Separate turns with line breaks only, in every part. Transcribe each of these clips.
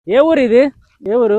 ఏ ఊరు ఇది? ఏ ఊరు?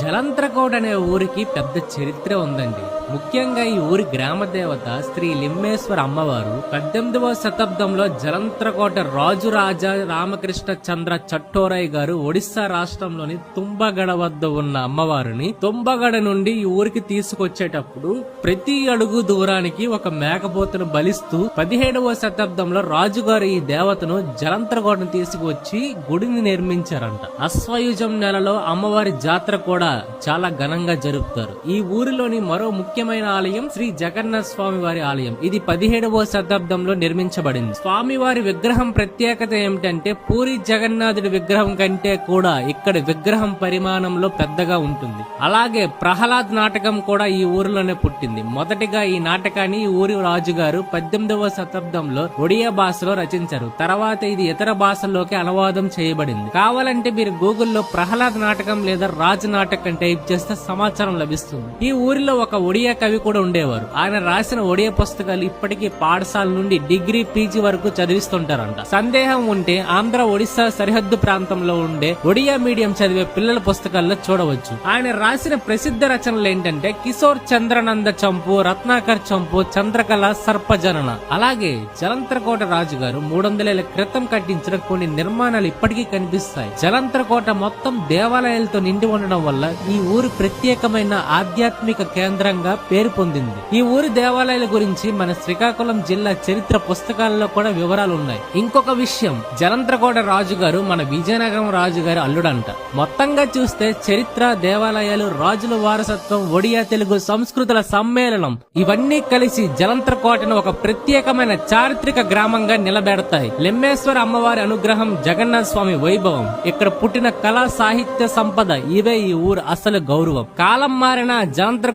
జలంత్రకోట అనే ఊరికి పెద్ద చరిత్ర ఉందండి. ముఖ్యంగా ఈ ఊరి గ్రామ దేవత శ్రీ లిమ్మేశ్వర అమ్మవారు 18వ శతాబ్దంలో జలంత్రకోట రాజు రాజా రామకృష్ణ చంద్ర చట్టోరాయ్ గారు ఒడిస్సా రాష్ట్రంలోని తుంబగడ వద్ద ఉన్న అమ్మవారిని తుంబగడ నుండి ఈ ఊరికి తీసుకొచ్చేటప్పుడు ప్రతి అడుగు దూరానికి ఒక మేకపోతును బలిస్తూ 17వ శతాబ్దంలో రాజుగారు ఈ దేవతను జలంత్రకోటను తీసుకువచ్చి గుడిని నిర్మించారంట. అశ్వయుజం నెలలో అమ్మవారి జాతర కూడా చాలా ఘనంగా జరుపుతారు. ఈ ఊరిలోని మరో ముఖ్యమైన ఆలయం శ్రీ జగన్నాథ స్వామి వారి ఆలయం. ఇది 17వ శతాబ్దంలో నిర్మించబడింది. స్వామివారి విగ్రహం ప్రత్యేకత ఏమిటంటే పూరి జగన్నాథుడి విగ్రహం కంటే కూడా ఇక్కడ విగ్రహం పరిమాణంలో పెద్దగా ఉంటుంది. అలాగే ప్రహ్లాద్ నాటకం కూడా ఈ ఊరిలోనే పుట్టింది. మొదటిగా ఈ నాటకాన్ని ఈ ఊరి రాజుగారు 18వ శతాబ్దంలో ఒడియా భాషలో రచించారు. తర్వాత ఇది ఇతర భాషల్లోకి అనువాదం చేయబడింది. కావాలంటే మీరు గూగుల్లో ప్రహ్లాద్ నాటకం లేదా రాజ్ నాటకం టైప్ చేస్తే సమాచారం లభిస్తుంది. ఈ ఊరిలో ఒక ఒడియా కవి కూడా ఉండేవారు. ఆయన రాసిన ఒడియా పుస్తకాలు ఇప్పటికీ పాఠశాల నుండి డిగ్రీ పీజీ వరకు చదివిస్తుంటారంట. సందేహం ఉంటే ఆంధ్ర ఒడిశా సరిహద్దు ప్రాంతంలో ఉండే ఒడియా మీడియం చదివే పిల్లల పుస్తకాల్లో చూడవచ్చు. ఆయన రాసిన ప్రసిద్ధ రచనలు ఏంటంటే కిశోర్ చంద్రనంద చంపు, రత్నాకర్ చంపు, చంద్రకళ, సర్పజనన. అలాగే జలంత్రకోట రాజుగారు 300 ఏళ్ల క్రితం కట్టించిన కొన్ని నిర్మాణాలు ఇప్పటికీ కనిపిస్తాయి. జలంత్రకోట మొత్తం దేవాలయాలతో నిండి ఉండడం వల్ల ఈ ఊరు ప్రత్యేకమైన ఆధ్యాత్మిక కేంద్రంగా పేరు పొందింది. ఈ ఊరి దేవాలయాల గురించి మన శ్రీకాకుళం జిల్లా చరిత్ర పుస్తకాలలో కూడా వివరాలు ఉన్నాయి. ఇంకొక విషయం, జలంత్రకోట రాజుగారు మన విజయనగరం రాజుగారి అల్లుడంట. మొత్తంగా చూస్తే చరిత్ర, దేవాలయాలు, రాజుల వారసత్వం, ఒడియా తెలుగు సంస్కృతుల సమ్మేళనం ఇవన్నీ కలిసి జలంత్రకోటను ఒక ప్రత్యేకమైన చారిత్రక గ్రామంగా నిలబెడతాయి. లిమ్మేశ్వర అమ్మవారి అనుగ్రహం, జగన్నాథ స్వామి వైభవం, ఇక్కడ పుట్టిన కళా సాహిత్య సంపద, ఇవే ఈ ఊరు అసలు గౌరవం. కాలం మారిన జలంత్ర